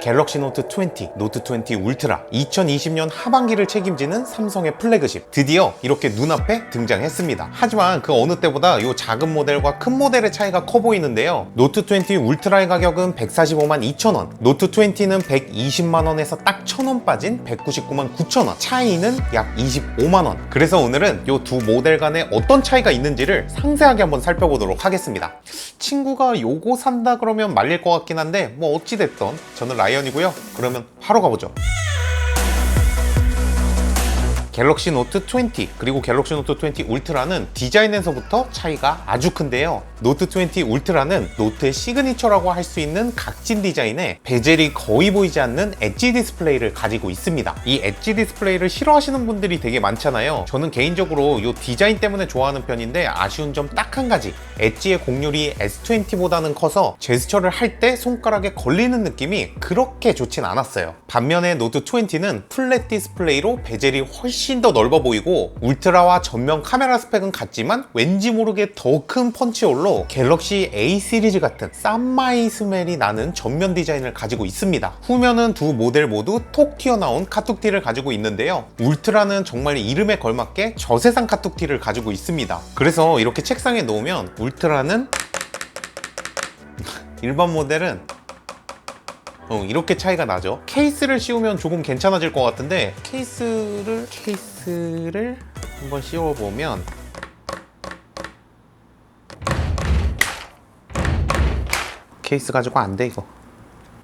갤럭시 노트 20, 노트 20 울트라 2020년 하반기를 책임지는 삼성의 플래그십 드디어 이렇게 눈앞에 등장했습니다. 하지만 그 어느 때보다 이 작은 모델과 큰 모델의 차이가 커 보이는데요. 노트 20 울트라의 가격은 145만 2천원, 노트 20는 120만원에서 딱 1,000원 빠진 199만 9천원, 차이는 약 25만원. 그래서 오늘은 이 두 모델 간에 어떤 차이가 있는지를 상세하게 한번 살펴보도록 하겠습니다. 친구가 요거 산다 그러면 말릴 것 같긴 한데 뭐 어찌됐던 저는 라이언이고요. 그러면 바로 가보죠. 갤럭시 노트 20 그리고 갤럭시 노트 20 울트라는 디자인에서부터 차이가 아주 큰데요. 노트 20 울트라는 노트의 시그니처라고 할 수 있는 각진 디자인에 베젤이 거의 보이지 않는 엣지 디스플레이를 가지고 있습니다. 이 엣지 디스플레이를 싫어하시는 분들이 되게 많잖아요. 저는 개인적으로 이 디자인 때문에 좋아하는 편인데 아쉬운 점 딱 한 가지, 엣지의 곡률이 S20보다는 커서 제스처를 할 때 손가락에 걸리는 느낌이 그렇게 좋진 않았어요. 반면에 노트 20는 플랫 디스플레이로 베젤이 훨씬 더 넓어 보이고 울트라와 전면 카메라 스펙은 같지만 왠지 모르게 더 큰 펀치홀로 갤럭시 A 시리즈 같은 쌈마이 스멜이 나는 전면 디자인을 가지고 있습니다. 후면은 두 모델 모두 톡 튀어나온 카툭티를 가지고 있는데요. 울트라는 정말 이름에 걸맞게 저세상 카툭티를 가지고 있습니다. 그래서 이렇게 책상에 놓으면 울트라는 일반 모델은 이렇게 차이가 나죠. 케이스를 씌우면 조금 괜찮아질 것 같은데 케이스를 한번 씌워보면 케이스 가지고 안 돼 이거.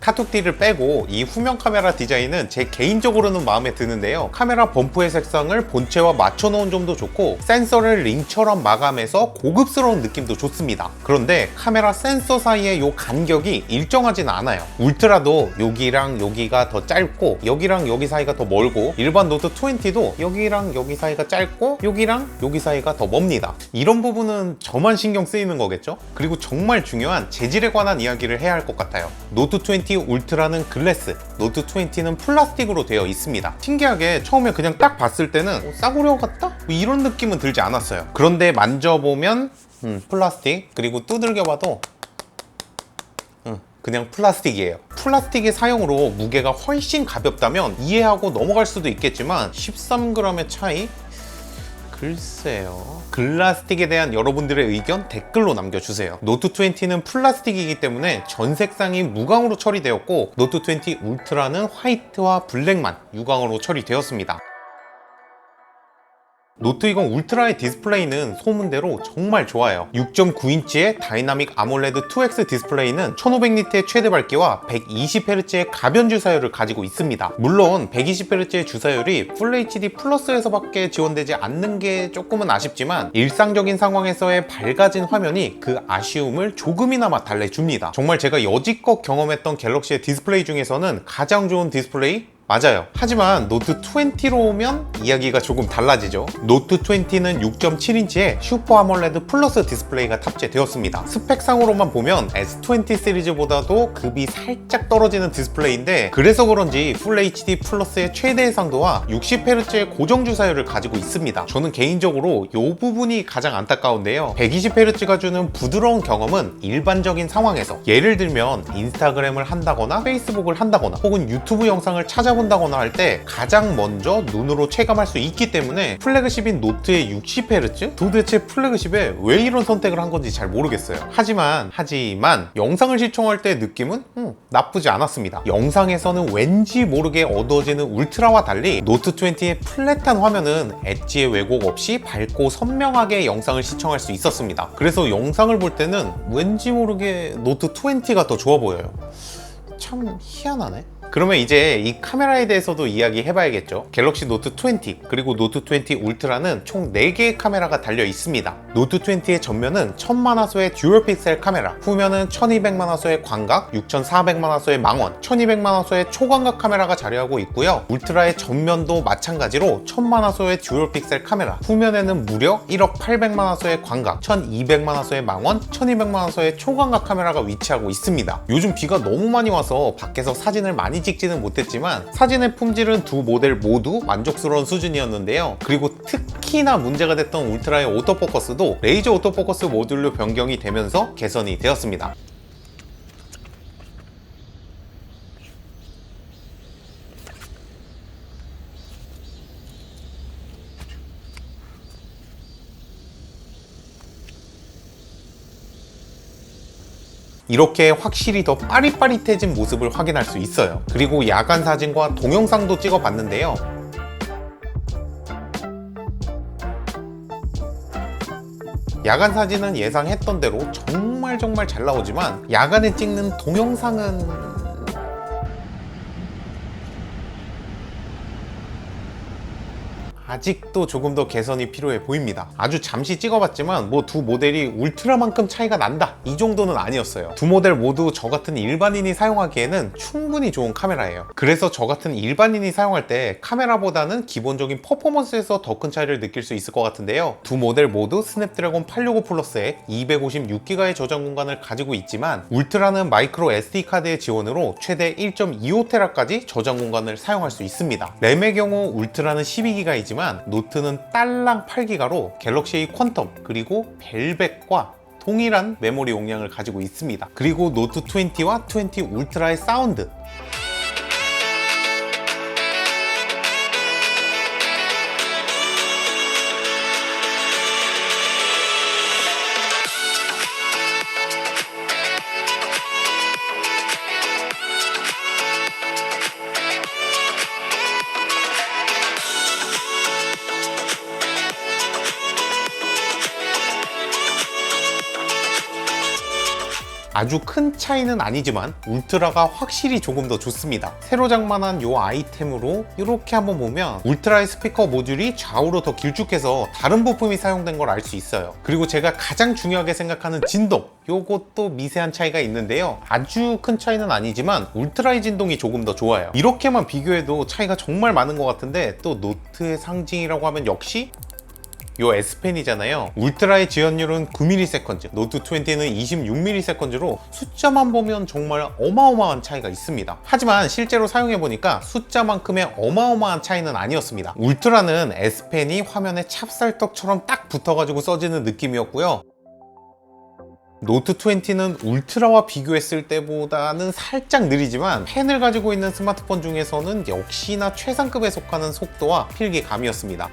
카툭티를 빼고 이 후면 카메라 디자인은 제 개인적으로는 마음에 드는데요. 카메라 범프의 색상을 본체와 맞춰놓은 점도 좋고 센서를 링처럼 마감해서 고급스러운 느낌도 좋습니다. 그런데 카메라 센서 사이의 이 간격이 일정하진 않아요. 울트라도 여기랑 여기가 더 짧고 여기랑 여기 사이가 더 멀고 일반 노트 20도 여기랑 여기 사이가 짧고 여기랑 여기 사이가 더 멉니다. 이런 부분은 저만 신경 쓰이는 거겠죠? 그리고 정말 중요한 재질에 관한 이야기를 해야 할 것 같아요. 노트 20 울트라는 글래스, 노트 20는 플라스틱으로 되어 있습니다. 신기하게 처음에 그냥 딱 봤을 때는 싸구려 같다? 이런 느낌은 들지 않았어요. 그런데 만져보면 플라스틱, 그리고 두들겨봐도 그냥 플라스틱이에요. 플라스틱의 사용으로 무게가 훨씬 가볍다면 이해하고 넘어갈 수도 있겠지만 13g의 차이? 글쎄요. 글라스틱에 대한 여러분들의 의견 댓글로 남겨주세요. 노트 20는 플라스틱이기 때문에 전 색상이 무광으로 처리되었고 노트 20 울트라는 화이트와 블랙만 유광으로 처리되었습니다. 노트 20 울트라의 디스플레이는 소문대로 정말 좋아요. 6.9인치의 다이나믹 아몰레드 2X 디스플레이는 1500니트의 최대 밝기와 120Hz의 가변 주사율을 가지고 있습니다. 물론 120Hz의 주사율이 FHD 플러스에서밖에 지원되지 않는 게 조금은 아쉽지만 일상적인 상황에서의 밝아진 화면이 그 아쉬움을 조금이나마 달래줍니다. 정말 제가 여지껏 경험했던 갤럭시의 디스플레이 중에서는 가장 좋은 디스플레이? 맞아요. 하지만 노트 20로 오면 이야기가 조금 달라지죠. 노트 20는 6.7인치의 슈퍼 아몰레드 플러스 디스플레이가 탑재되었습니다. 스펙상으로만 보면 S20 시리즈보다도 급이 살짝 떨어지는 디스플레이인데 그래서 그런지 풀 HD 플러스의 최대 해상도와 60Hz의 고정 주사율을 가지고 있습니다. 저는 개인적으로 이 부분이 가장 안타까운데요. 120Hz가 주는 부드러운 경험은 일반적인 상황에서 예를 들면 인스타그램을 한다거나 페이스북을 한다거나 혹은 유튜브 영상을 찾아본다거나 할 때 가장 먼저 눈으로 체감할 수 있기 때문에 플래그십인 노트의 60Hz? 도대체 플래그십에 왜 이런 선택을 한 건지 잘 모르겠어요. 하지만 영상을 시청할 때 느낌은 나쁘지 않았습니다. 영상에서는 왠지 모르게 어두워지는 울트라와 달리 노트 20의 플랫한 화면은 엣지의 왜곡 없이 밝고 선명하게 영상을 시청할 수 있었습니다. 그래서 영상을 볼 때는 왠지 모르게 노트 20가 더 좋아 보여요. 참 희한하네. 그러면 이제 이 카메라에 대해서도 이야기해봐야겠죠. 갤럭시 노트 20 그리고 노트 20 울트라는 총 4개의 카메라가 달려 있습니다. 노트 20의 전면은 1000만화소의 듀얼 픽셀 카메라, 후면은 1200만화소의 광각, 6400만화소의 망원, 1200만화소의 초광각 카메라가 자리하고 있고요. 울트라의 전면도 마찬가지로 1000만화소의 듀얼 픽셀 카메라, 후면에는 무려 1억 800만화소의 광각, 1200만화소의 망원, 1200만화소의 초광각 카메라가 위치하고 있습니다. 요즘 비가 너무 많이 와서 밖에서 사진을 많이 찍지는 못했지만 사진의 품질은 두 모델 모두 만족스러운 수준이었는데요. 그리고 특히나 문제가 됐던 울트라의 오토포커스도 레이저 오토포커스 모듈로 변경이 되면서 개선이 되었습니다. 이렇게 확실히 더 빠릿빠릿해진 모습을 확인할 수 있어요. 그리고 야간 사진과 동영상도 찍어봤는데요. 야간 사진은 예상했던 대로 정말 잘 나오지만 야간에 찍는 동영상은 아직도 조금 더 개선이 필요해 보입니다. 아주 잠시 찍어봤지만 뭐 두 모델이 울트라만큼 차이가 난다 이 정도는 아니었어요. 두 모델 모두 저 같은 일반인이 사용하기에는 충분히 좋은 카메라예요. 그래서 저 같은 일반인이 사용할 때 카메라보다는 기본적인 퍼포먼스에서 더 큰 차이를 느낄 수 있을 것 같은데요. 두 모델 모두 스냅드래곤 865 플러스에 256기가의 저장 공간을 가지고 있지만 울트라는 마이크로 SD카드의 지원으로 최대 1.25테라까지 저장 공간을 사용할 수 있습니다. 램의 경우 울트라는 12기가이지만 노트는 딸랑 8기가로 갤럭시 A 퀀텀 그리고 벨벳과 동일한 메모리 용량을 가지고 있습니다. 그리고 노트 20와 20 울트라의 사운드, 아주 큰 차이는 아니지만 울트라가 확실히 조금 더 좋습니다. 새로 장만한 이 아이템으로 이렇게 한번 보면 울트라의 스피커 모듈이 좌우로 더 길쭉해서 다른 부품이 사용된 걸 알 수 있어요. 그리고 제가 가장 중요하게 생각하는 진동, 요것도 미세한 차이가 있는데요. 아주 큰 차이는 아니지만 울트라의 진동이 조금 더 좋아요. 이렇게만 비교해도 차이가 정말 많은 것 같은데 또 노트의 상징이라고 하면 역시 요 S펜이잖아요. 울트라의 지연율은 9ms, 노트 20는 26ms.로 숫자만 보면 정말 어마어마한 차이가 있습니다. 하지만 실제로 사용해보니까 숫자만큼의 어마어마한 차이는 아니었습니다. 울트라는 S펜이 화면에 찹쌀떡처럼 딱 붙어가지고 써지는 느낌이었고요. 노트 20는 울트라와 비교했을 때보다는 살짝 느리지만 펜을 가지고 있는 스마트폰 중에서는 역시나 최상급에 속하는 속도와 필기감이었습니다.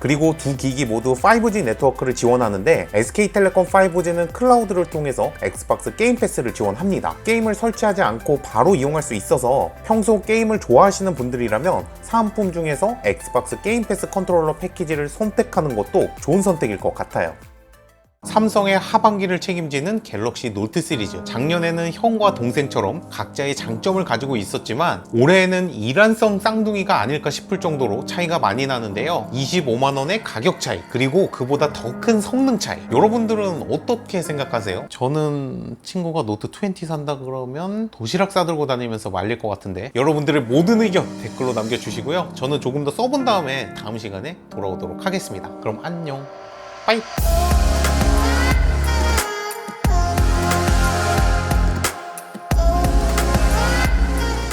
그리고 두 기기 모두 5G 네트워크를 지원하는데 SK텔레콤 5G는 클라우드를 통해서 엑스박스 게임 패스를 지원합니다. 게임을 설치하지 않고 바로 이용할 수 있어서 평소 게임을 좋아하시는 분들이라면 사은품 중에서 엑스박스 게임 패스 컨트롤러 패키지를 선택하는 것도 좋은 선택일 것 같아요. 삼성의 하반기를 책임지는 갤럭시 노트 시리즈. 작년에는 형과 동생처럼 각자의 장점을 가지고 있었지만 올해에는 일란성 쌍둥이가 아닐까 싶을 정도로 차이가 많이 나는데요. 25만원의 가격 차이, 그리고 그보다 더 큰 성능 차이. 여러분들은 어떻게 생각하세요? 저는 친구가 노트 20 산다 그러면 도시락 싸들고 다니면서 말릴 것 같은데 여러분들의 모든 의견 댓글로 남겨주시고요. 저는 조금 더 써본 다음에 다음 시간에 돌아오도록 하겠습니다. 그럼 안녕. 빠이.